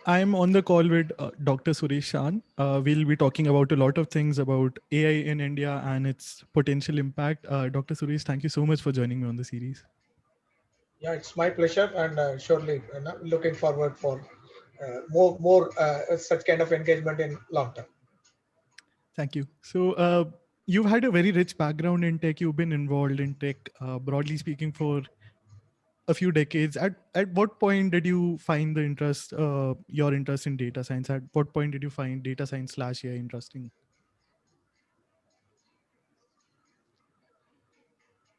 I'm on the call with Dr. Suresh Shan. We'll be talking about a lot of things about AI in India and its potential impact. Dr. Suresh, thank you so much for joining me on the series. Yeah, it's my pleasure, and surely looking forward for more such kind of engagement in long term. Thank you. So, you've had a very rich background in tech. You've been involved in tech, broadly speaking, for a few decades. At what point did you find the interest, your interest in data science? At what point did you find data science slash AI interesting?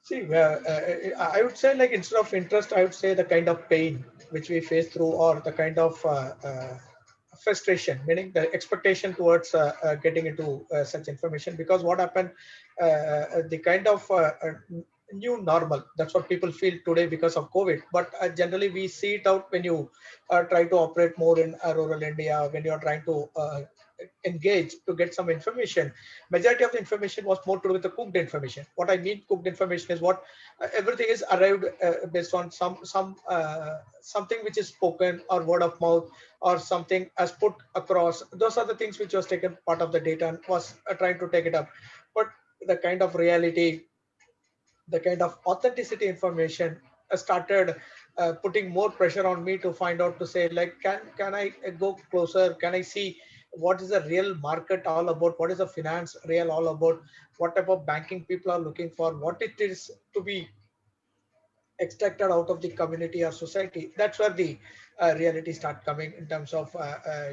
See, I would say like instead of interest, I would say the kind of pain which we face through, or the kind of frustration, meaning the expectation towards getting into such information. Because what happened, the kind of new normal, that's what people feel today because of COVID. But generally, we see it out when you try to operate more in rural India, when you are trying to engage to get some information. Majority of the information was more to do with the cooked information. What I mean cooked information is what everything is arrived based on something which is spoken or word of mouth, or something as put across. Those are the things which was taken part of the data and was trying to take it up. But the kind of reality, the kind of authenticity information started putting more pressure on me to find out, to say like, can I go closer, can I see what is the real market all about, what is the finance real all about, what type of banking people are looking for, what it is to be extracted out of the community or society. That's where the reality start coming in terms of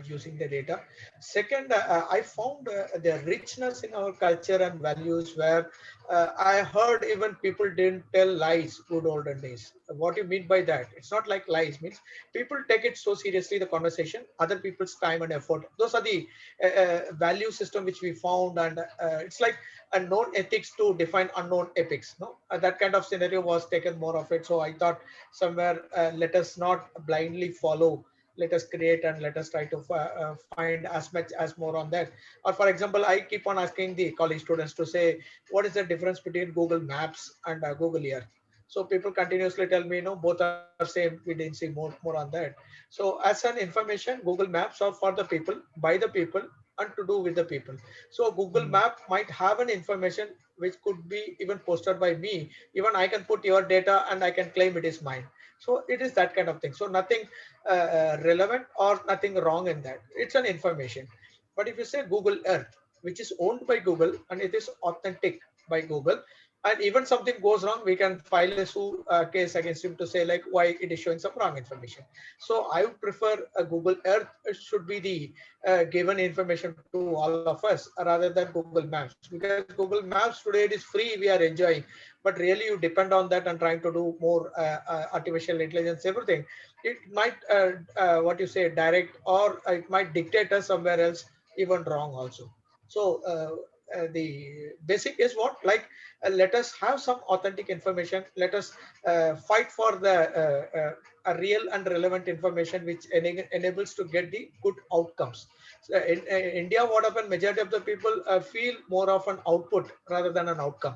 using the data. Second, I found the richness in our culture and values, where I heard even people didn't tell lies good olden days. What do you mean by that? It's not like lies means people take it so seriously, the conversation, other people's time and effort. Those are the value system which we found. And it's like a known ethics to define unknown epics. No, that kind of scenario was taken more of it. So I thought somewhere, let us not blindly follow. Let us create and let us try to find as much as more on that. Or for example, I keep on asking the college students to say, what is the difference between Google Maps and Google Earth? So people continuously tell me, no, both are same. We didn't see more on that. So as an information, Google Maps are for the people, by the people, and to do with the people. So Google Mm. Map might have an information which could be even posted by me. Even I can put your data and I can claim it is mine. So it is that kind of thing. So nothing relevant or nothing wrong in that. It's an information. But if you say Google Earth, which is owned by Google and it is authentic by Google, and even something goes wrong, we can file a sue case against him to say like why it is showing some wrong information. So I would prefer Google Earth should be the given information to all of us rather than Google Maps, because Google Maps today it is free, we are enjoying, but really you depend on that and trying to do more artificial intelligence, everything. It might what you say direct, or it might dictate us somewhere else, even wrong also. So the basic is what, like, let us have some authentic information. Let us fight for the a real and relevant information which enables to get the good outcomes. So in India, what happened? Majority of the people feel more of an output rather than an outcome.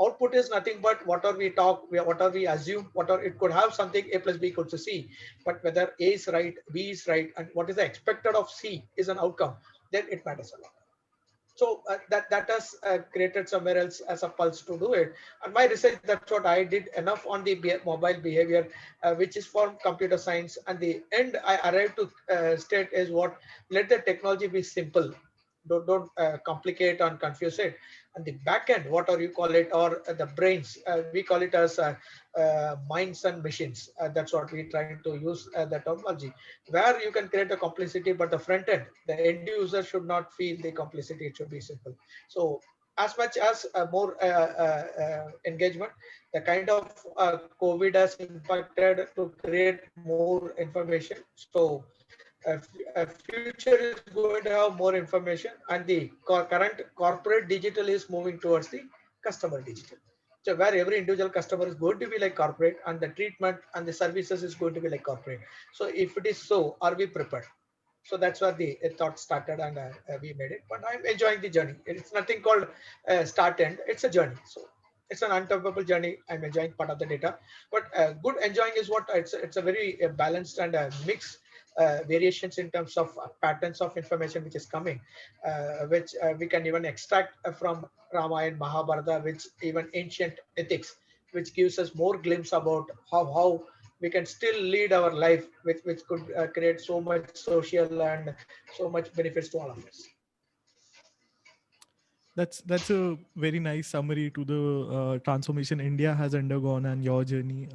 Output is nothing but what are we talk, what are we assume, what are, it could have something A plus B equals to C, but whether A is right, B is right, and what is the expected of C is an outcome, then it matters a lot. So that has created somewhere else as a pulse to do it. And my research, that's what I did enough on the mobile behavior, which is from computer science. And the end I arrived to state is what, let the technology be simple, don't complicate and confuse it. And the back end, what are you call it, or the brains, we call it as minds and machines. That's what we're trying to use the terminology, where you can create a complicity, but the front end, the end user should not feel the complicity. It should be simple. So as much as more engagement, the kind of COVID has impacted to create more information. So future is going to have more information, and the current corporate digital is moving towards the customer digital. So where every individual customer is going to be like corporate, and the treatment and the services is going to be like corporate. So if it is so, are we prepared? So that's where the thought started, and we made it. But I'm enjoying the journey. It's nothing called start end. It's a journey. So it's an unstoppable journey. I'm enjoying part of the data, but good enjoying is what, it's a very balanced and mix variations in terms of patterns of information which is coming, which we can even extract from Ramayana, Mahabharata, which even ancient ethics, which gives us more glimpse about how we can still lead our life, which could create so much social and so much benefits to all of us. That's a very nice summary to the transformation India has undergone and your journey.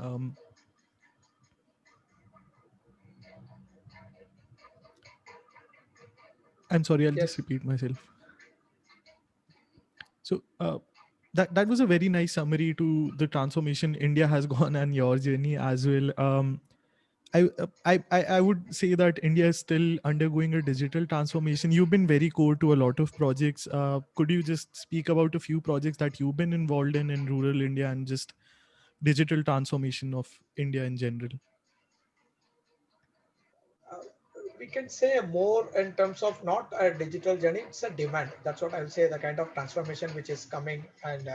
I'm sorry, I'll just Yes. repeat myself. So that was a very nice summary to the transformation India has gone and your journey as well. I would say that India is still undergoing a digital transformation. You've been very core to a lot of projects. Could you just speak about a few projects that you've been involved in rural India and just digital transformation of India in general? uh, we can say more in terms of not a digital journey, it's a demand. That's what I will say, the kind of transformation which is coming and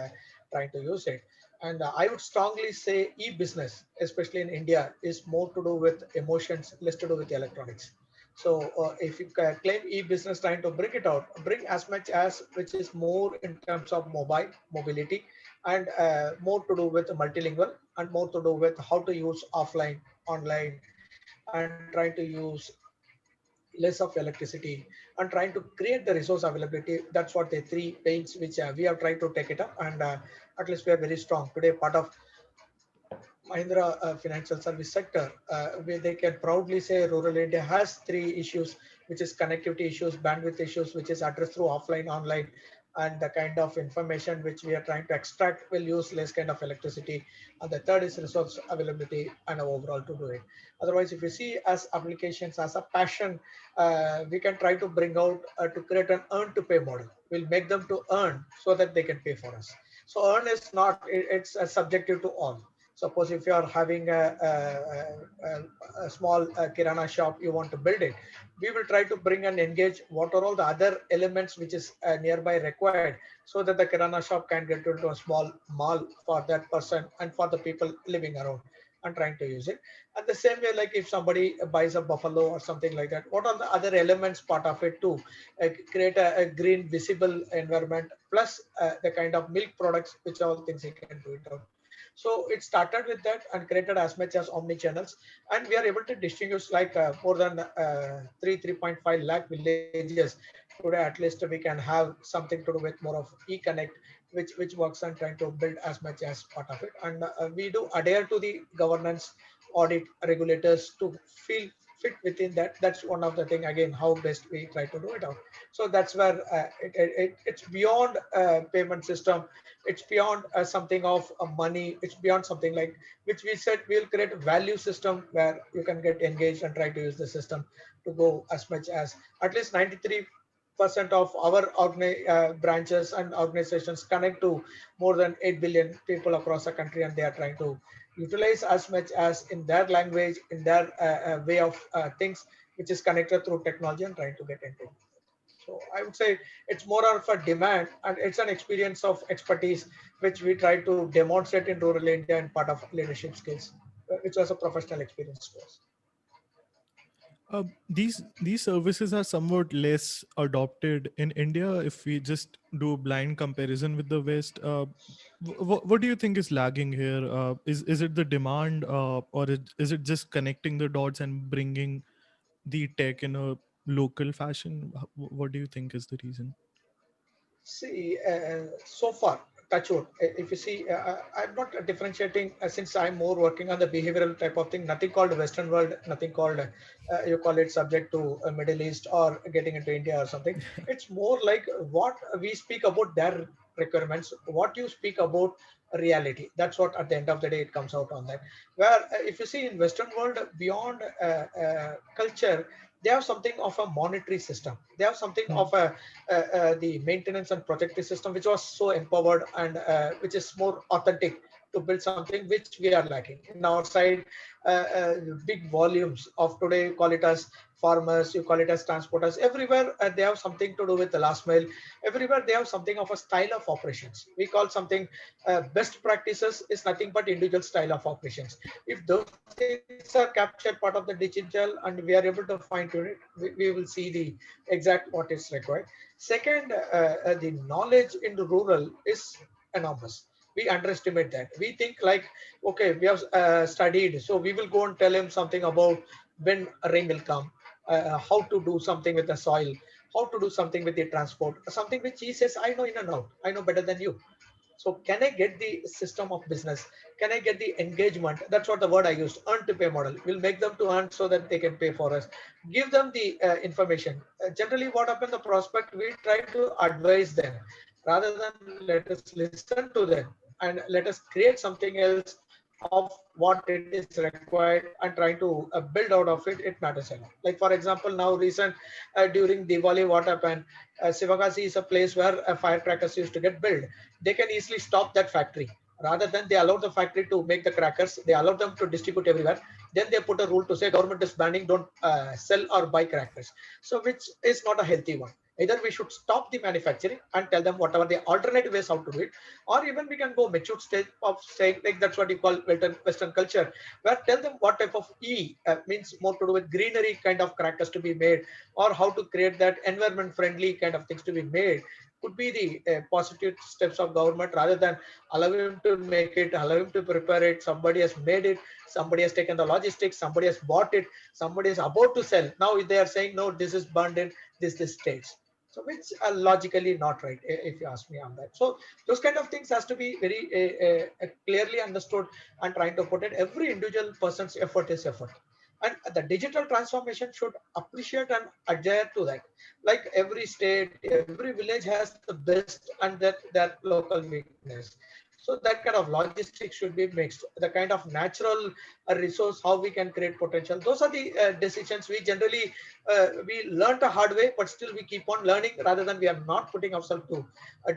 trying to use it. And I would strongly say e-business, especially in India, is more to do with emotions, less to do with electronics. So if you claim e-business, trying to bring it out, bring as much as which is more in terms of mobile mobility, and more to do with multilingual, and more to do with how to use offline, online, and trying to use less of electricity, and trying to create the resource availability. That's what the three pains which we have tried to take it up, and at least we are very strong today. Part of Mahindra financial service sector, where they can proudly say rural India has three issues, which is connectivity issues, bandwidth issues, which is addressed through offline, online, and the kind of information which we are trying to extract will use less kind of electricity. And the third is resource availability and overall to do it. Otherwise, if you see as applications as a passion, we can try to bring out to create an earn to pay model. We'll make them to earn so that they can pay for us. So earn is not, it's subjective to all. Suppose if you are having a small kirana shop, you want to build it, we will try to bring and engage what are all the other elements which is nearby required, so that the kirana shop can get into a small mall for that person and for the people living around and trying to use it. And the same way, like if somebody buys a buffalo or something like that, what are the other elements part of it to create a green visible environment, plus the kind of milk products, which all things you can do it out. So it started with that and created as much as omni channels, and we are able to distinguish like more than 3.5 lakh villages today. At least we can have something to do with more of e-connect, which works on trying to build as much as part of it. And we do adhere to the governance, audit, regulators to feel fit within that. That's one of the thing, again, how best we try to do it out. So that's where it's beyond payment system, it's beyond something of money, it's beyond something like which we said we'll create a value system where you can get engaged and try to use the system to go as much as at least 93% of our branches and organizations connect to more than 8 billion people across the country, and they are trying to utilize as much as in their language, in their way of things, which is connected through technology and trying to get into it. So I would say it's more of a demand, and it's an experience of expertise which we try to demonstrate in rural India and part of leadership skills, which was a professional experience to us. These services are somewhat less adopted in India. If we just do a blind comparison with the West, what do you think is lagging here? Is it the demand, or is it just connecting the dots and bringing the tech in a local fashion? What do you think is the reason? See, so far, touch wood, if you see, I'm not differentiating since I'm more working on the behavioral type of thing, nothing called Western world, nothing called, you call it subject to Middle East or getting into India or something. It's more like what we speak about their requirements, what you speak about reality. That's what at the end of the day it comes out on that. Where if you see in Western world, beyond culture, they have something of a monetary system. They have something Hmm. of a the maintenance and projective system, which was so empowered and which is more authentic to build something which we are lacking in our side. Big volumes of today, call it as farmers, you call it as transporters, everywhere they have something to do with the last mile. Everywhere they have something of a style of operations. We call something best practices is nothing but individual style of operations. If those things are captured part of the digital and we are able to fine tune it, we will see the exact what is required. Second, the knowledge in the rural is enormous. We underestimate that. We think like, okay, we have studied, so we will go and tell him something about when rain will come, how to do something with the soil, how to do something with the transport, something which he says, I know in and out, I know better than you. So can I get the system of business? Can I get the engagement? That's what the word I used, earn to pay model. We'll make them to earn so that they can pay for us. Give them the information. Generally, what happens, the prospect, we try to advise them rather than let us listen to them and let us create something else of what it is required and trying to build out of it. It matters a lot. Like for example, now recent during Diwali, what happened? Sivagasi is a place where firecrackers used to get built. They can easily stop that factory. Rather than they allow the factory to make the crackers, they allow them to distribute everywhere. Then they put a rule to say government is banning, don't sell or buy crackers. So which is not a healthy one. Either we should stop the manufacturing and tell them whatever the alternative ways how to do it, or even we can go mature stage of saying like that's what you call Western culture, where tell them what type of means more to do with greenery kind of crackers to be made, or how to create that environment friendly kind of things to be made. Could be the positive steps of government rather than allow him to make it, allow him to prepare it. Somebody has made it, somebody has taken the logistics, somebody has bought it, somebody is about to sell. Now they are saying no, this is burned in this states. So which are logically not right, if you ask me on that. So those kind of things has to be very clearly understood and trying to put it. Every individual person's effort is effort, and the digital transformation should appreciate and adhere to that. Like every state, every village has the best and that local weakness. So that kind of logistics should be mixed. The kind of natural resource, how we can create potential. Those are the decisions we generally we learn the hard way, but still we keep on learning rather than we are not putting ourselves to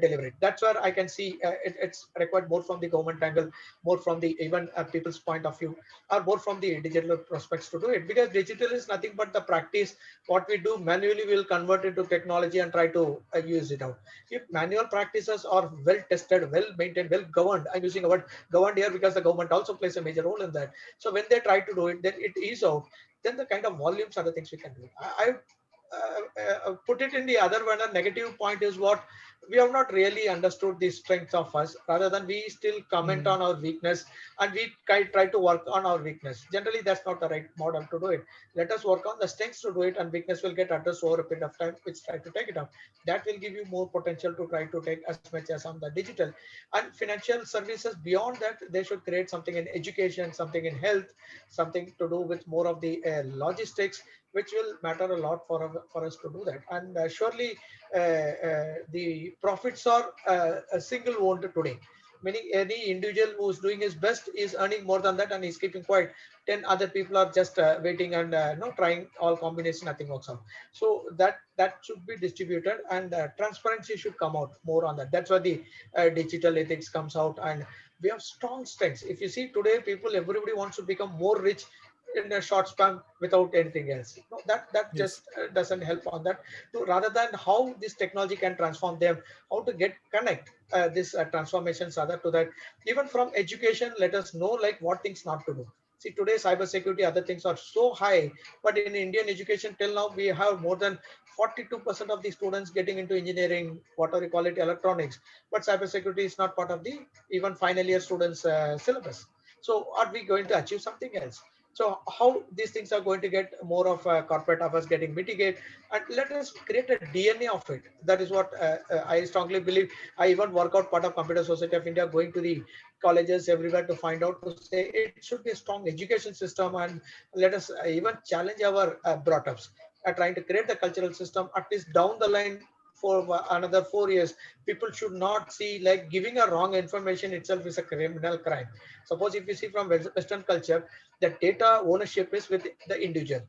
deliver it. That's where I can see it's required more from the government angle, more from the even people's point of view, or more from the digital prospects to do it, because digital is nothing but the practice. What we do manually we'll convert into technology and try to use it out. If manual practices are well tested, well maintained, well governed, I'm using a word governed here because the government also plays a major role in that. So when they try to do it, then it is out. Then the kind of volumes are the things we can do. I put it in the other one. A negative point is what we have not really understood the strengths of us, rather than we still comment Mm. on our weakness and we try to work on our weakness. Generally, that's not the right model to do it. Let us work on the strengths to do it, and weakness will get addressed over a period of time, which try to take it up. That will give you more potential to try to take as much as on the digital and financial services. Beyond that, they should create something in education, something in health, something to do with more of the logistics, which will matter a lot for us to do that. And surely the profits are a single owned today, meaning any individual who's doing his best is earning more than that and he's keeping quiet. 10 other people are just waiting and no trying all combination, nothing works out. So that should be distributed, and transparency should come out more on that. That's why the digital ethics comes out, and we have strong strengths. If you see today, people, everybody wants to become more rich in a short span without anything else. No, that Yes. just doesn't help on that. So rather than how this technology can transform them, how to get connect this transformations other to that. Even from education, let us know like what things not to do. See, today cybersecurity, other things are so high, but in Indian education till now we have more than 42% of the students getting into engineering, whatever you call it, electronics. But cybersecurity is not part of the even final year students syllabus. So are we going to achieve something else? So how these things are going to get more of corporate affairs getting mitigated, and let us create a DNA of it. That is what I strongly believe. I even work out part of Computer Society of India, going to the colleges everywhere to find out, to say it should be a strong education system, and let us even challenge our brought-ups, trying to create the cultural system. At least down the line for another 4 years, people should not see like giving a wrong information itself is a criminal crime. Suppose if you see from Western culture, the data ownership is with the individual.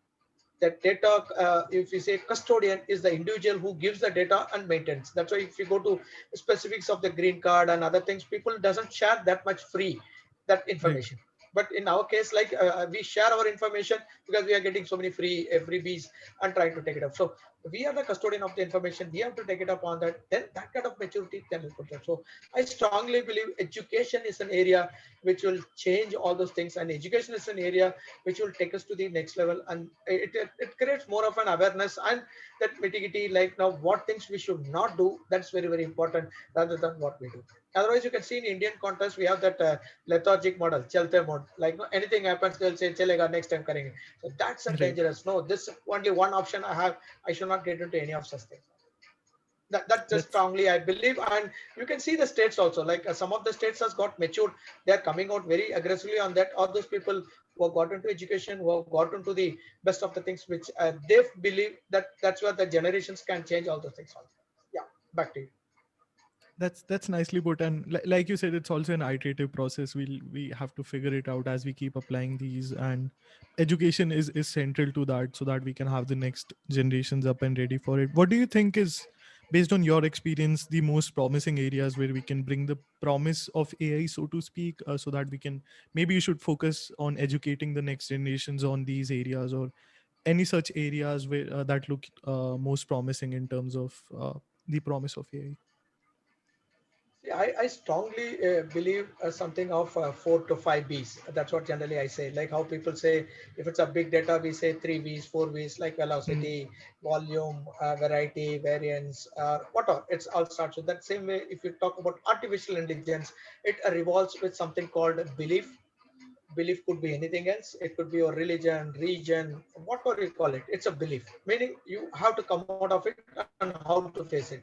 That data, if you say custodian, is the individual who gives the data and maintains. That's why if you go to specifics of the green card and other things, people doesn't share that much free. that Right. information. But in our case, like we share our information because we are getting so many freebies and trying to take it up. So we are the custodian of the information. We have to take it up on that. Then that kind of maturity can be put there. So I strongly believe education is an area which will change all those things, and education is an area which will take us to the next level, and it creates more of an awareness and that mitigate, like now what things we should not do. That's very, very important rather than what we do. Otherwise, you can see in Indian context, we have that lethargic model, chalte mode. Like no, anything happens, they'll say, chalega, next time karenge. So that's a Right. dangerous. No, this only one option I have. I should not get into any of such things. That just That's strongly I believe. And you can see the states also, like some of the states has got matured. They are coming out very aggressively on that. All those people who have got into education, who have got into the best of the things, which they believe that that's where the generations can change all those things also. Yeah, back to you. that's nicely put. And like you said, it's also an iterative process. We have to figure it out as we keep applying these, and education is central to that, so that we can have the next generations up and ready for it. What do you think is, based on your experience, the most promising areas where we can bring the promise of AI, so to speak, so that we can, maybe you should focus on educating the next generations on these areas, or any such areas where that look most promising in terms of the promise of AI? See, I strongly believe something of 4 to 5 Bs. That's what generally I say. Like how people say, if it's a big data, we say 3 Vs, 4 Vs, like Hmm. velocity, volume, variety, variance, whatever. It's all starts with that same way. If you talk about artificial intelligence, it revolves with something called belief. Belief could be anything else. It could be your religion, region, whatever you call it. It's a belief, meaning you have to come out of it and how to face it.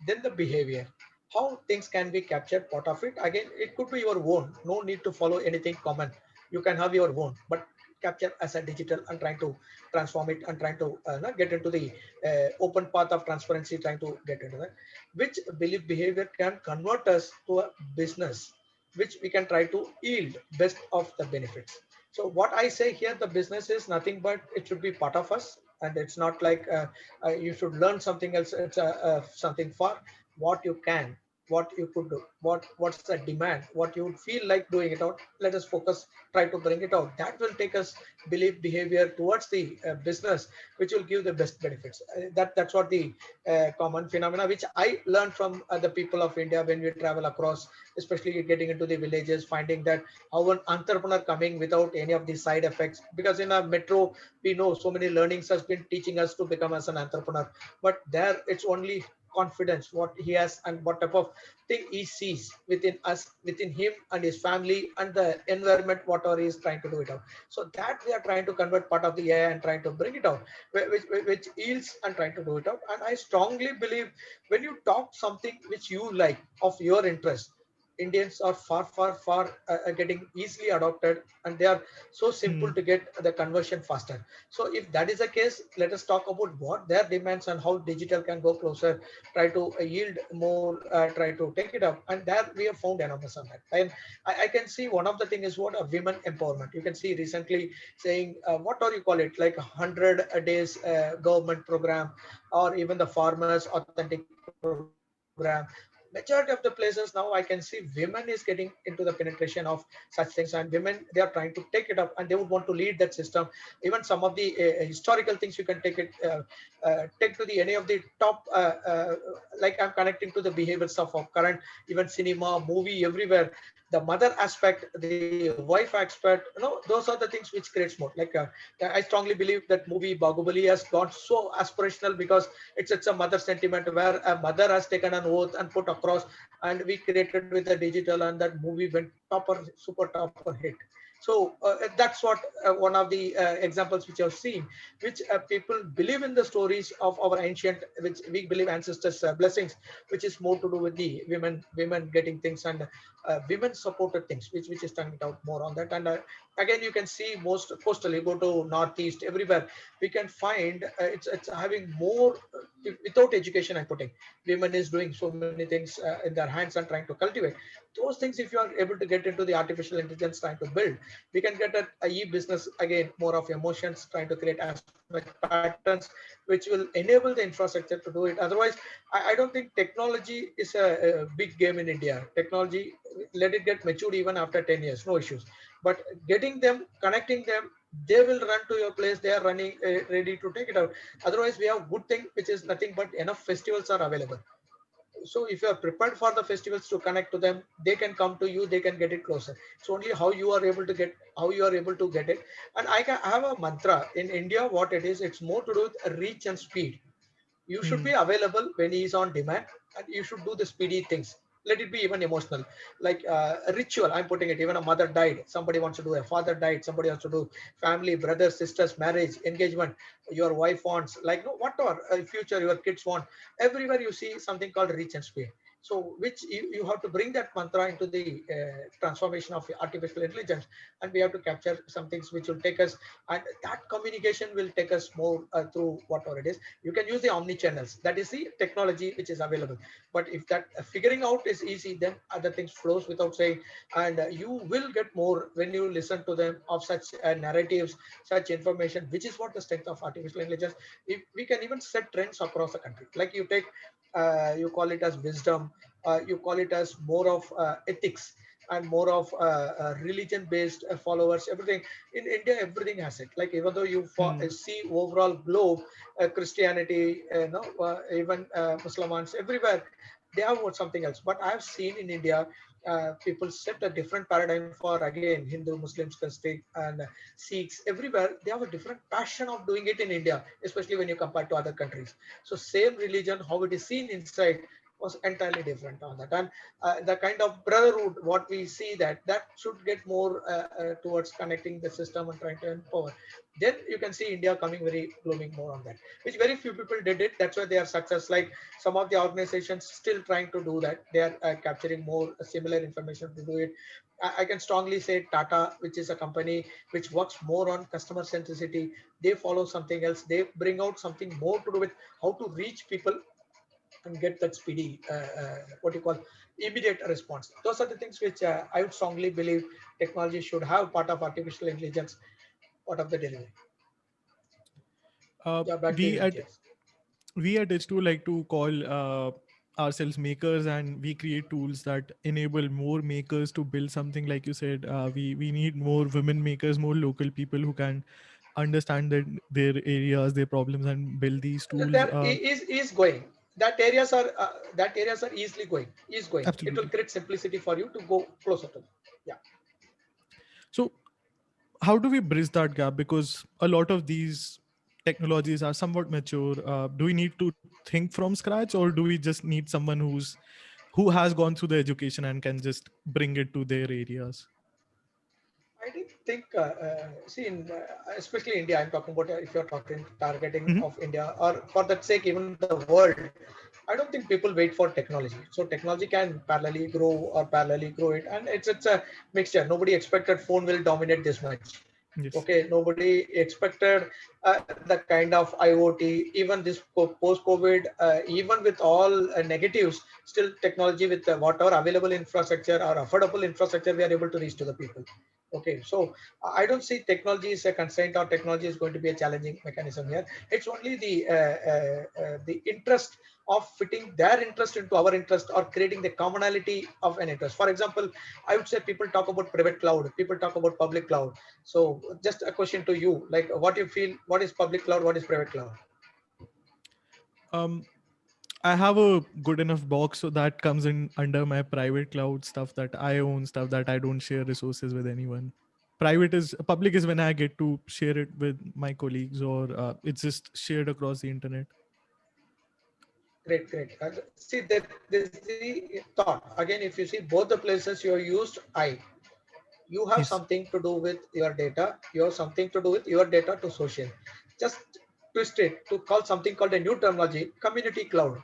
Then the behavior, how things can be captured, part of it. Again, it could be your own. No need to follow anything common. You can have your own, but capture as a digital and trying to transform it and trying to get into the open path of transparency, trying to get into that. Which belief behavior can convert us to a business which we can try to yield best of the benefits. So what I say here, the business is nothing but it should be part of us, and it's not like you should learn something else. It's something for what you can, what you could do, what's the demand, what you would feel like doing it out. Let us focus, try to bring it out. That will take us belief behavior towards the business, which will give the best benefits. That's what the common phenomena which I learned from the people of India when we travel across, especially getting into the villages, finding that how an entrepreneur coming without any of these side effects. Because in a metro, we know so many learnings has been teaching us to become as an entrepreneur, but there it's only confidence what he has and what type of thing he sees within us, within him and his family and the environment, whatever he is trying to do it out. So that we are trying to convert part of the AI and trying to bring it out, which yields and trying to do it out. And I strongly believe when you talk something which you like of your interest, Indians are far getting easily adopted, and they are so simple Hmm. to get the conversion faster. So if that is the case, let us talk about what their demands and how digital can go closer, try to yield more, try to take it up, and there we have found enormous on that. And I can see one of the thing is what a women empowerment. You can see recently saying what do you call it, like 100 days government program, or even the farmers authentic program. Majority of the places now I can see women is getting into the penetration of such things, and women they are trying to take it up and they would want to lead that system. Even some of the historical things you can take it take to the any of the top like I'm connecting to the behaviors of current, even cinema, movie, everywhere. The mother aspect, the wife aspect, those are the things which creates more. Like I strongly believe that movie Bahubali has got so aspirational because it's a mother sentiment where a mother has taken an oath and put across, and we created with the digital, and that movie went topper, super topper hit. So that's what one of the examples which I've seen, which people believe in the stories of our ancient, which we believe ancestors' blessings, which is more to do with the women getting things, and women supported things, which is turning out more on that. And again, you can see most coastal. You go to northeast, everywhere we can find it's having more without education. I'm putting women is doing so many things in their hands and trying to cultivate those things. If you are able to get into the artificial intelligence trying to build, we can get a e-business again, more of emotions, trying to create aspect patterns, which can which will enable the infrastructure to do it. Otherwise, I don't think technology is a big game in India. Technology, let it get matured even after 10 years, no issues. But getting them, connecting them, they will run to your place. They are running ready to take it out. Otherwise, we have good thing, which is nothing but enough festivals are available. So if you are prepared for the festivals to connect to them, they can come to you, they can get it closer. It's only how you are able to get, how you are able to get it. And I have a mantra in India. What it is, it's more to do with reach and speed. You should Hmm. be available when he is on demand, and you should do the speedy things. Let it be even emotional, like a ritual. I'm putting it, even a mother died, somebody wants to do, a father died, somebody wants to do, family, brothers, sisters, marriage, engagement, your wife wants, like, no, whatever future your kids want. Everywhere you see something called reach and speed. So which you have to bring that mantra into the transformation of artificial intelligence, and we have to capture some things which will take us, and that communication will take us more through whatever it is. You can use the omni channels, that is the technology which is available. But if that figuring out is easy, then other things flows without saying. And you will get more when you listen to them of such narratives, such information, which is what the strength of artificial intelligence. If we can even set trends across the country, like you take you call it as wisdom, you call it as more of ethics, and more of religion based followers, everything. In India, everything has it. Like even though you Hmm. see overall globe, Christianity, no, even Muslims, everywhere they have something else. But I have seen in India, people set a different paradigm for, again, Hindu, Muslims, Christian, and Sikhs. Everywhere they have a different passion of doing it in India, especially when you compare to other countries. So same religion, how it is seen inside was entirely different on that. And the kind of brotherhood what we see, that should get more towards connecting the system and trying to empower. Then you can see India coming very blooming more on that, which very few people did it. That's why they are success. Like some of the organizations still trying to do that. They are capturing more similar information to do it. I can strongly say Tata, which is a company which works more on customer centricity, they follow something else. They bring out something more to do with how to reach people and get that speedy, what you call, immediate response. Those are the things which I would strongly believe technology should have part of artificial intelligence, part of the delivery. Uh, Yeah, back to we you, at Imtiaz. we at H2 like to call ourselves makers, and we create tools that enable more makers to build something. Like you said, we need more women makers, more local people who can understand their areas, their problems, and build these tools. There is going. That areas are easily going. Is going. It will Absolutely. create simplicity for you to go closer to them. Yeah. So how do we bridge that gap? Because a lot of these technologies are somewhat mature. Do we need to think from scratch, or do we just need someone who has gone through the education and can just bring it to their areas? I didn't think, see, especially India, I'm talking about, if you're talking targeting Mhm. of India, or for that sake, even the world, I don't think people wait for technology. So technology can parallelly grow or parallelly grow it. And it's a mixture. Nobody expected phone will dominate this much. Yes. Okay, nobody expected the kind of IoT, even this post-COVID, even with all negatives, still technology with whatever available infrastructure or affordable infrastructure, we are able to reach to the people. Okay, so I don't see technology is a constraint, or technology is going to be a challenging mechanism here. It's only the interest of fitting their interest into our interest, or creating the commonality of an interest. For example, I would say people talk about private cloud, people talk about public cloud. So just a question to you, like what you feel, what is public cloud, what is private cloud? Um, I have a good enough box so that comes in under my private cloud, stuff that I own, stuff that I don't share resources with anyone. Public is when I get to share it with my colleagues, or it's just shared across the internet. Great, great. See that this is the thought. Again, if you see both the places you used I, you have Yes. something to do with your data. You have something to do with your data to social. Just twist it to call something called a new terminology, community cloud,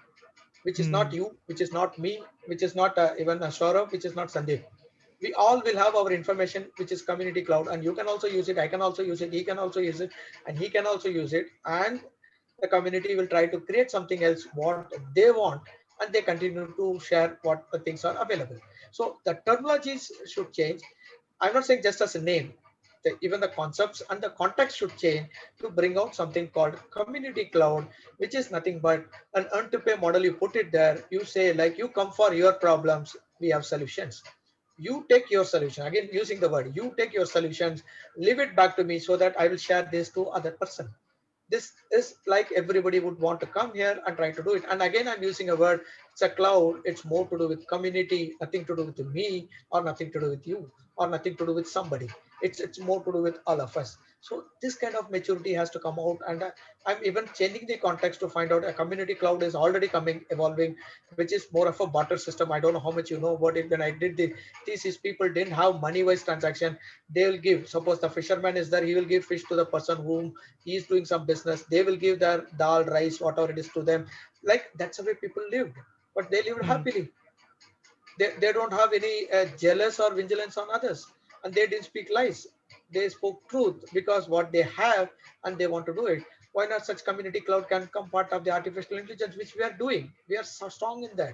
which is not Hmm. you, which is not me, which is not even Saurabh, which is not Sandeep. We all will have our information, which is community cloud, and you can also use it. I can also use it. He can also use it, and he can also use it. And the community will try to create something else what they want, and they continue to share what the things are available. So the terminologies should change. I'm not saying just as a name. even the concepts and the context should change to bring out something called community cloud, which is nothing but an earn to pay model. You put it there, you say like, you come for your problems, we have solutions. You take your solution, again using the word, you take your solutions, leave it back to me so that I will share this to other person. This is like everybody would want to come here and try to do it. And again, I'm using a word, it's a cloud. It's more to do with community, nothing to do with me, or nothing to do with you, or nothing to do with somebody. It's more to do with all of us. So this kind of maturity has to come out. And I'm even changing the context to find out a community cloud is already coming, evolving, which is more of a barter system. I don't know how much you know about it. When I did the thesis, people didn't have money wise transaction. They will give, suppose the fisherman is there, he will give fish to the person whom he is doing some business. They will give their dal, rice, whatever it is to them. Like that's the way people lived, but they lived Hmm. happily. They don't have any jealous or vigilance on others, and they didn't speak lies. They spoke truth because what they have and they want to do it. Why not such community cloud can come part of the artificial intelligence, which we are doing? We are so strong in that.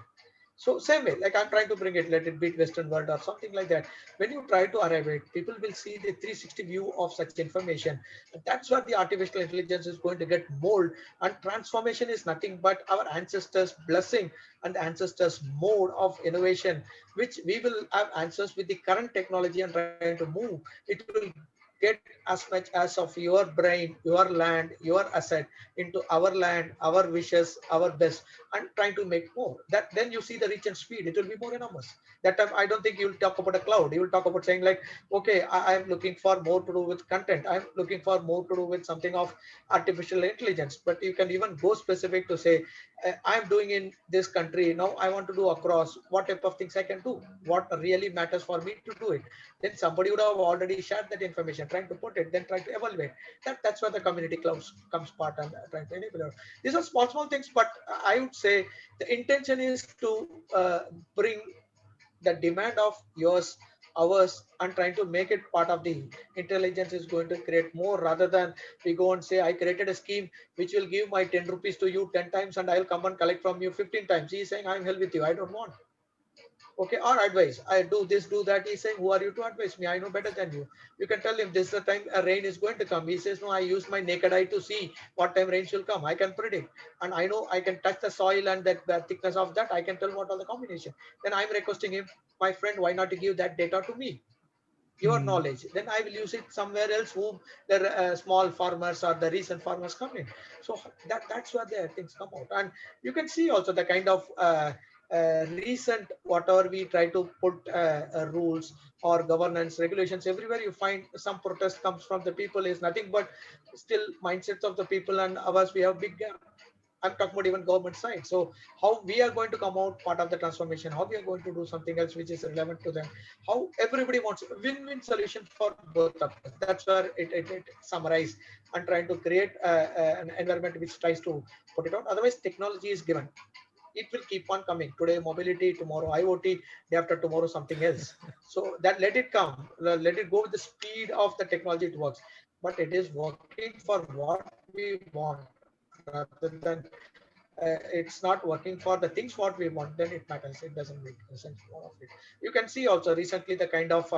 So same way, like I'm trying to bring it, let it beat Western world or something like that. When you try to arrive it, people will see the 360 view of such information. And that's where the artificial intelligence is going to get mold. And transformation is nothing but our ancestors' blessing and ancestors' mode of innovation, which we will have answers with the current technology and trying to move. It will get as much as of your brain, your land, your asset into our land, our wishes, our best, and trying to make more. That then you see the reach and speed. It will be more enormous. That time I don't think you will talk about a cloud. You will talk about saying like, okay, I'm looking for more to do with content. I'm looking for more to do with something of artificial intelligence. But you can even go specific to say, I'm doing in this country now. I want to do across. What type of things I can do? What really matters for me to do it? Then somebody would have already shared that information, trying to put it, then trying to evaluate. That's where the community clouds comes part and trying to enable it. These are small things, but I would say the intention is to bring the demand of yours, ours, and trying to make it part of the intelligence is going to create more rather than we go and say, I created a scheme which will give my 10 rupees to you 10 times and I'll come and collect from you 15 times. He's saying, I'm hell with you. I don't want. Okay, or advice. I do this, do that. He's saying, who are you to advise me? I know better than you. You can tell him this is the time a rain is going to come. He says, no, I use my naked eye to see what time rain will come. I can predict. And I know I can touch the soil and that the thickness of that. I can tell what are the combination. Then I'm requesting him, my friend, why not to give that data to me? Your Hmm. knowledge. Then I will use it somewhere else whom the small farmers or the recent farmers come in. So that's where the things come out. And you can see also the kind of recent whatever we try to put rules or governance regulations everywhere you find some protest comes from the people is nothing but still mindsets of the people and ours we have big gap. I'm talking about even government side. So how we are going to come out part of the transformation, how we are going to do something else which is relevant to them, how everybody wants a win-win solution for both of us. That's where it summarize and trying to create an environment which tries to put it out. Otherwise, technology is given. It will keep on coming. Today, mobility, tomorrow, IoT, day after tomorrow, something else. So that let it come, let it go with the speed of the technology it works. But it is working for what we want rather than it's not working for the things what we want, then it matters. It doesn't make sense more of it. You can see also recently the kind of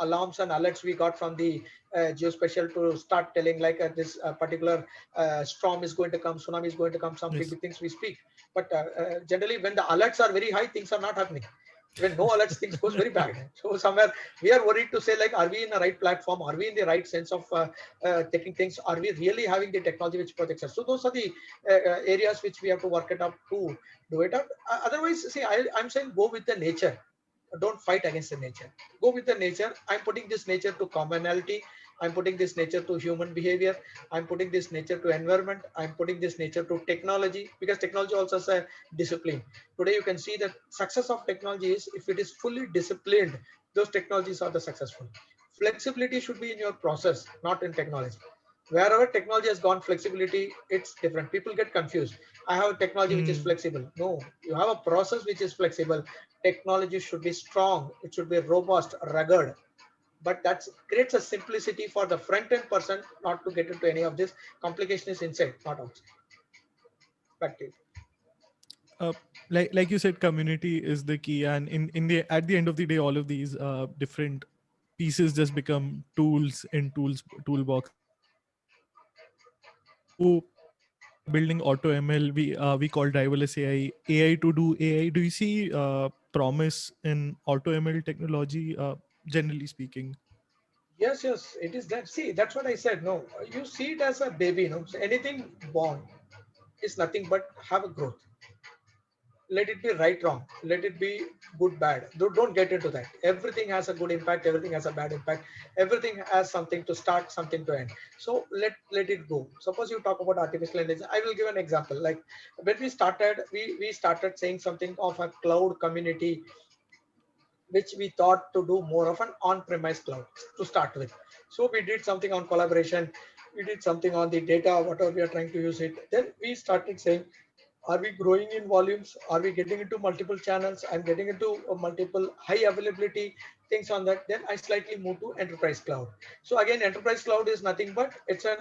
alarms and alerts we got from the geospatial to start telling like this particular storm is going to come, tsunami is going to come, some big Yes. things we speak. But generally when the alerts are very high, things are not happening. When no alerts, things goes very bad. So somewhere we are worried to say like, are we in the right platform? Are we in the right sense of taking things? Are we really having the technology which protects us? So those are the areas which we have to work it up to do it out. Otherwise, see, I'm saying go with the nature. Don't fight against the nature. Go with the nature. I'm putting this nature to commonality. I'm putting this nature to human behavior. I'm putting this nature to environment. I'm putting this nature to technology, because technology also has a discipline. Today you can see that success of technology is if it is fully disciplined, those technologies are the successful. Flexibility should be in your process, not in technology. Wherever technology has gone flexibility, it's different. People get confused. I have a technology which is Hmm. flexible. No, you have a process which is flexible. Technology should be strong. It should be robust, rugged. But that creates a simplicity for the front end person not to get into any of this. Complication is inside, not outside. Back to you. uh, like you said, community is the key, and in the at the end of the day, all of these different pieces just become tools in toolboxes. So when you're building auto ML, we call driverless AI to do AI. Do you see promise in auto ML technology, generally speaking? Yes, yes, it is that. See, that's what I said. No, you see it as a baby. No, so anything born is nothing but have a growth. Let it be right, wrong. Let it be good, bad. Don't get into that. Everything has a good impact. Everything has a bad impact. Everything has something to start, something to end. So let it go. Suppose you talk about artificial intelligence. I will give an example. Like when we started, we started saying something of a cloud community, which we thought to do more of an on-premise cloud to start with. So we did something on collaboration, we did something on the data, whatever we are trying to use it. Then we started saying, are we growing in volumes? Are we getting into multiple channels? I'm getting into multiple high availability things on that. Then I slightly moved to enterprise cloud. So again, enterprise cloud is nothing but it's an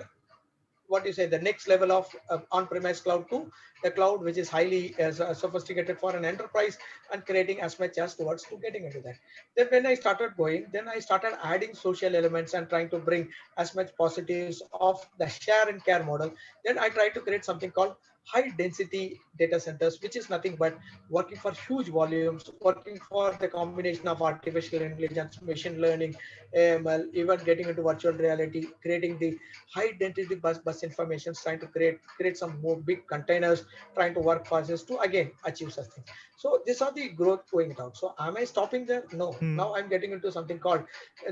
what you say the next level of on-premise cloud to the cloud which is highly sophisticated for an enterprise and creating as much as towards to getting into that. Then when I started going, then I started adding social elements and trying to bring as much positives of the share and care model. Then I tried to create something called high density data centers, which is nothing but working for huge volumes, working for the combination of artificial intelligence, machine learning, AML, even getting into virtual reality, creating the high density bus information, trying to create some more big containers, trying to work fastest to again achieve such things. So these are the growth going out. So am I stopping there? No. Hmm. Now I'm getting into something called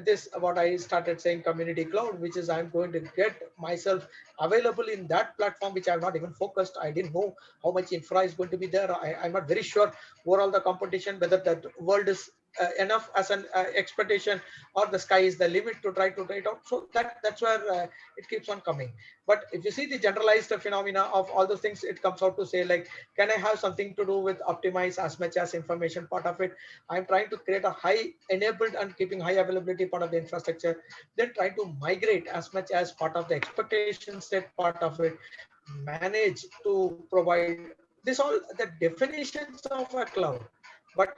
this what I started saying community cloud, which is I'm going to get myself available in that platform which I've not even focused. I didn't know how much infra is going to be there. I'm not very sure overall the competition whether that world is enough as an expectation or the sky is the limit to try it out. So that's where it keeps on coming. But if you see the generalized phenomena of all those things, it comes out to say like, can I have something to do with optimize as much as information part of it? I'm trying to create a high enabled and keeping high availability part of the infrastructure, then try to migrate as much as part of the expectation set part of it, manage to provide this all the definitions of a cloud. But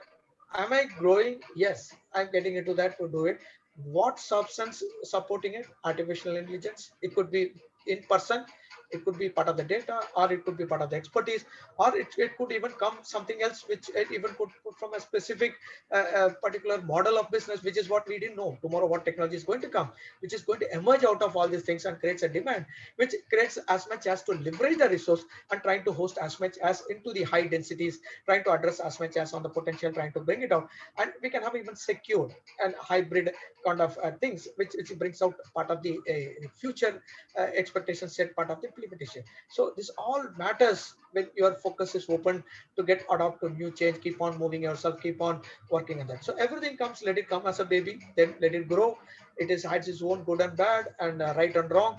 am I growing? Yes, I'm getting into that to do it. What substance supporting it? Artificial intelligence. It could be in person, it could be part of the data, or it could be part of the expertise, or it could even come something else which it even could put from a specific particular model of business, which is what we didn't know tomorrow what technology is going to come, which is going to emerge out of all these things and creates a demand, which creates as much as to leverage the resource and trying to host as much as into the high densities, trying to address as much as on the potential, trying to bring it out. And we can have even secure and hybrid kind of things, which brings out part of the future expectation set part of the implementation. So this all matters when your focus is open to get adopt to new change, keep on moving yourself, keep on working on that. So everything comes, let it come as a baby, then let it grow. It is has its own good and bad and right and wrong.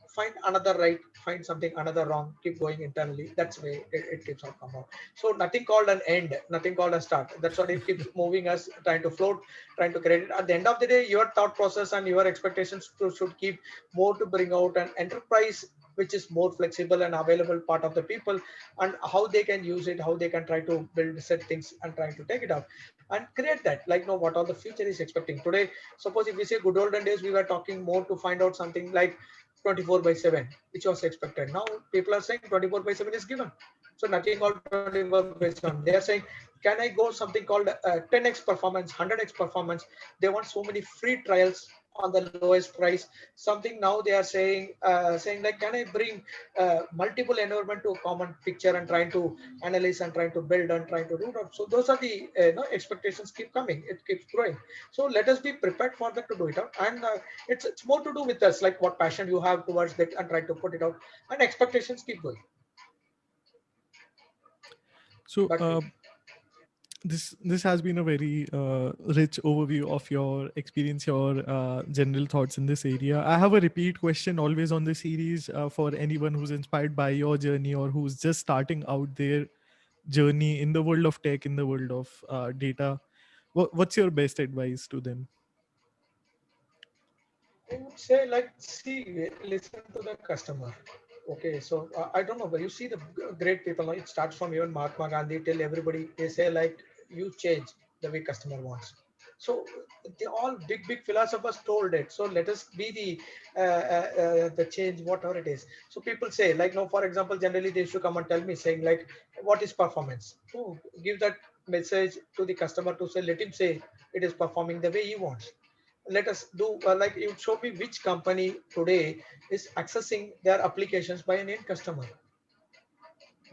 Find another right, find something another wrong, keep going internally. That's the way it keeps on come out. So nothing called an end, nothing called a start. That's what it keeps moving us, trying to float, trying to create it. At the end of the day, your thought process and your expectations should keep more to bring out an enterprise which is more flexible and available part of the people, and how they can use it, how they can try to build set things and try to take it out and create that, like know what all the future is expecting today. Suppose if we say good olden days, we were talking more to find out something like 24 by 7, which was expected. Now people are saying 24 by 7 is given. So nothing called 24 by 7. They are saying, can I go something called 10x performance, 100x performance? They want so many free trials on the lowest price. Something now they are saying like, can I bring multiple environment to a common picture and trying to analyze and trying to build and trying to root out. So those are the expectations keep coming. It keeps growing. So let us be prepared for that to do it out. And it's more to do with us, like what passion you have towards that and try to put it out. And expectations keep going. So Back to you. this has been a very rich overview of your experience, your general thoughts in this area. I have a repeat question always on the series for anyone who's inspired by your journey or who's just starting out their journey in the world of tech, in the world of data. What's your best advice to them? I would say like, see, listen to the customer. Okay, so I don't know, but you see the great people. It starts from even Mahatma Gandhi till everybody. They say like, you change the way customer wants. So they all big philosophers told it. So let us be the change, whatever it is. So people say, like, no, for example, generally they should come and tell me saying like, what is performance? To give that message to the customer to say, let him say it is performing the way he wants. Let us do like you show me which company today is accessing their applications by an end customer.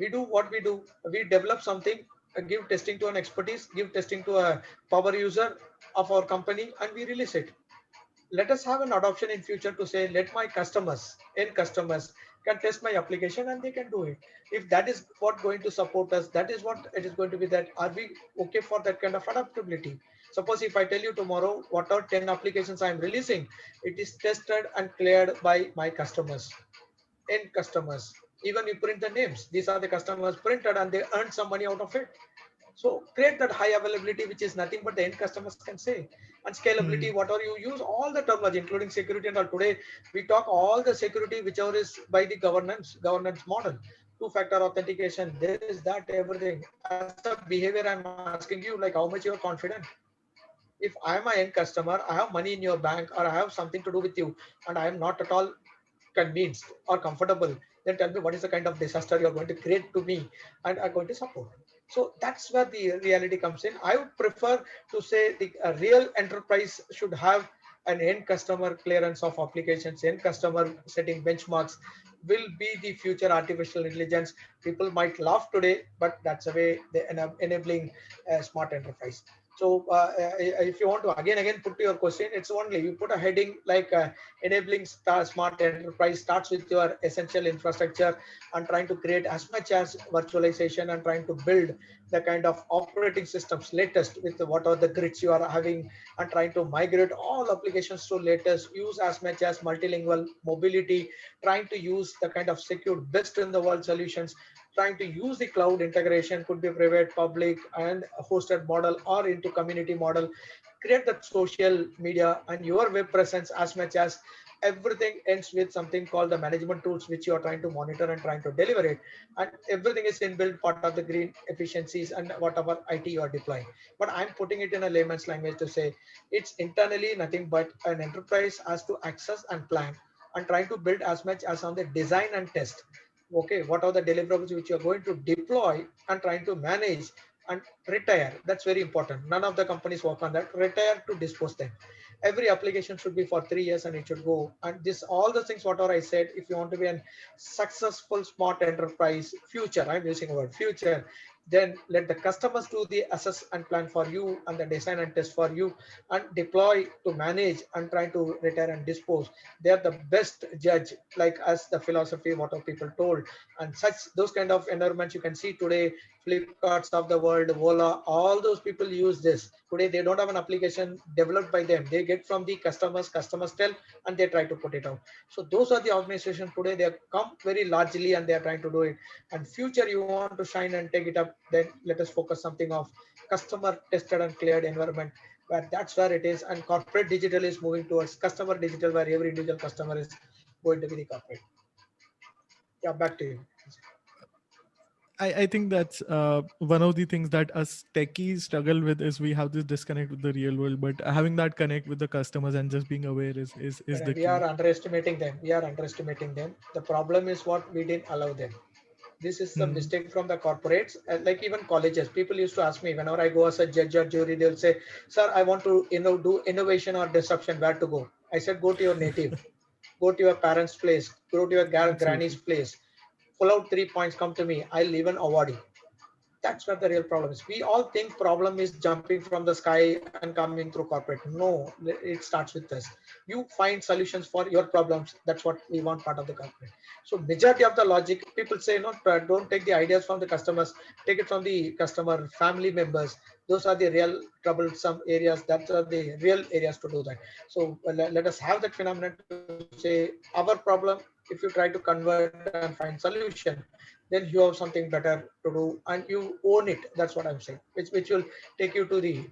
We do what we do. We develop something, give testing to an expertise, give testing to a power user of our company, and we release it. Let us have an adoption in future to say, let my customers, end customers, can test my application and they can do it. If that is what going to support us, that is what it is going to be. That are we okay for that kind of adaptability? Suppose if I tell you tomorrow what are 10 applications I am releasing, it is tested and cleared by my customers, end customers. Even you print the names, these are the customers printed and they earn some money out of it. So create that high availability, which is nothing but the end customers can say. And scalability, Hmm. whatever you use, all the terminology, including security and all. Today, we talk all the security, whichever is by the governance model. Two-factor authentication, this, that, everything. As a behavior, I'm asking you, like, how much you are confident? If I'm an end customer, I have money in your bank, or I have something to do with you, and I am not at all convinced or comfortable, then tell me what is the kind of disaster you're going to create to me and are going to support. So that's where the reality comes in. I would prefer to say the real enterprise should have an end customer clearance of applications, end customer setting benchmarks will be the future artificial intelligence. People might laugh today, but that's the way they enabling smart enterprise. So if you want to again put to your question, it's only you put a heading like enabling smart enterprise starts with your essential infrastructure and trying to create as much as virtualization and trying to build the kind of operating systems latest with what are the grids you are having, and trying to migrate all applications to latest, use as much as multilingual mobility, trying to use the kind of secure best in the world solutions, trying to use the cloud integration, could be private, public, and hosted model or into community model, create that social media and your web presence as much as everything ends with something called the management tools which you are trying to monitor and trying to deliver it, and everything is inbuilt part of the green efficiencies and whatever IT you are deploying. But I'm putting it in a layman's language to say it's internally nothing but an enterprise has to access and plan and try to build as much as on the design and test. Okay, what are the deliverables which you're going to deploy and trying to manage and retire. That's very important. None of the companies work on that. Retire to dispose them. Every application should be for 3 years and it should go. And this, all the things, whatever I said, if you want to be a successful smart enterprise future, I'm using the word future, then let the customers do the assess and plan for you and the design and test for you and deploy to manage and try to retire and dispose. They are the best judge, like as the philosophy, what are people told. And such those kind of environments you can see today, Flipkarts of the world, Vola, all those people use this. Today they don't have an application developed by them. They get from the customers tell, and they try to put it out. So those are the organizations today. They have come very largely and they are trying to do it. And future you want to shine and take it up, then let us focus something of customer tested and cleared environment, where that's where it is. And corporate digital is moving towards customer digital, where every individual customer is going to be the corporate. Yeah, back to you. I think that's one of the things that us techies struggle with is we have this disconnect with the real world, but having that connect with the customers and just being aware is the We are key. underestimating them. We are underestimating them. The problem is what we didn't allow them. This is the Hmm. mistake from the corporates, like even colleges. People used to ask me whenever I go as a judge or jury, they'll say, "Sir, I want to do innovation or disruption. Where to go?" I said, "Go to your native, go to your parents' place, go to your granny's Absolutely. place, pull out 3 points, come to me. I'll even award you." That's where the real problem is. We all think problem is jumping from the sky and coming through corporate. No, it starts with us. You find solutions for your problems. That's what we want part of the corporate. So majority of the logic, people say, no, don't take the ideas from the customers, take it from the customer family members. Those are the real troublesome areas. That are the real areas to do that. So let us have that phenomenon to say our problem. If you try to convert and find solution, then you have something better to do and you own it. That's what I'm saying, which will take you to the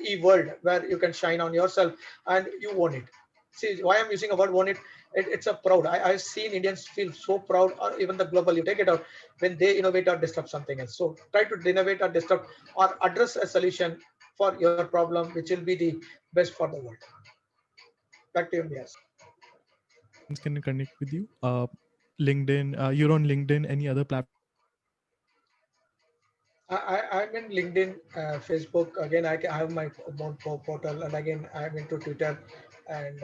e-world where you can shine on yourself and you own it. See why I'm using a word own it. It's a proud. I've seen Indians feel so proud, or even the global. You take it out when they innovate or disrupt something else. So try to innovate or disrupt or address a solution for your problem, which will be the best for the world. Back to you, yes. Can connect with you? LinkedIn, you're on LinkedIn, any other platform? I'm in LinkedIn, Facebook. Again, I have my own portal, and again, I'm into Twitter. And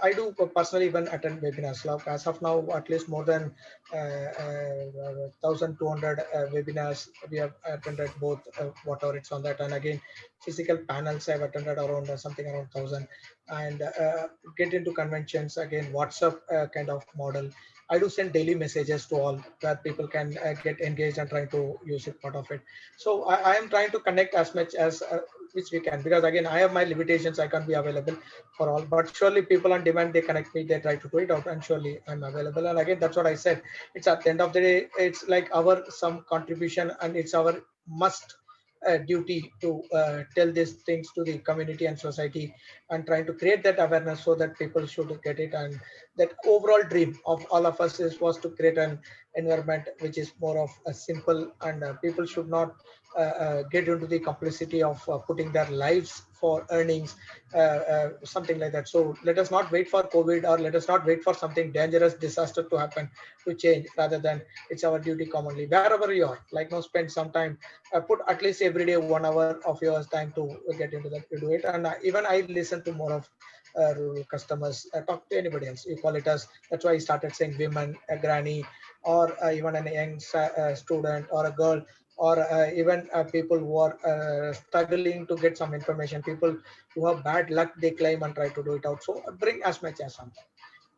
I do personally even attend webinars. Like as of now, at least more than 1,200 webinars we have attended, both whatever it's on that. And again, physical panels I've attended around something around 1,000. And get into conventions again, WhatsApp kind of model. I do send daily messages to all where people can get engaged and try to use it part of it. So I am trying to connect as much as which we can, because again I have my limitations. I can't be available for all, but surely people on demand, they connect me, they try to do it out, and surely I'm available. And again, that's what I said. It's at the end of the day, it's like our some contribution, and it's our must duty to tell these things to the community and society, and trying to create that awareness so that people should get it. And that overall dream of all of us is was to create an environment which is more of a simple, and people should not get into the complexity of putting their lives for earnings, something like that. So let us not wait for COVID, or let us not wait for something dangerous disaster to happen to change. Rather than, it's our duty commonly, wherever you are, like now spend some time, put at least every day 1 hour of yours time to get into that, to do it. And even I listen to more of rural customers, talk to anybody else, you call it as. That's why I started saying women, a granny, or even a young student, or a girl, or even people who are struggling to get some information, people who have bad luck, they claim and try to do it out. So bring as much as something.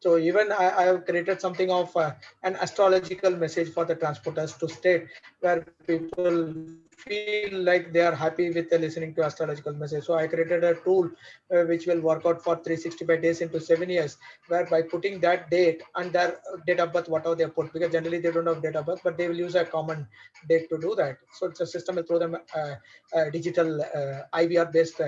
So even I have created something of an astrological message for the transporters to state, where people feel like they are happy with listening to astrological message. So I created a tool which will work out for 365 days into 7 years, where by putting that date and their date of birth, whatever they put, because generally they don't have date of birth, but they will use a common date to do that. So it's a system will throw them digital IVR based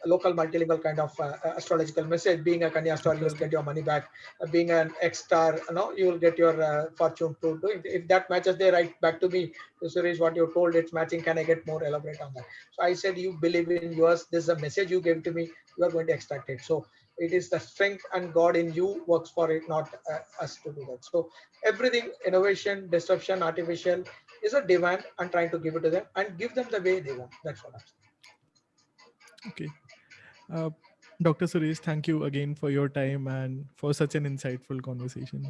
local multilingual kind of astrological message. Being a Kanya star, you will get Interesting. your money back. Being an X star, you will get your fortune to do. If that matches, they write back to me, to Suresh, what you told, it's matching. Can I get more elaborate on that? So I said, you believe in yours. This is a message you gave to me. You are going to extract it. So it is the strength and God in you works for it, not us to do that. So everything, innovation, disruption, artificial, is a demand, and trying to give it to them and give them the way they want. That's what I'm saying. Okay. Uh, Dr. Suresh, thank you again for your time and for such an insightful conversation.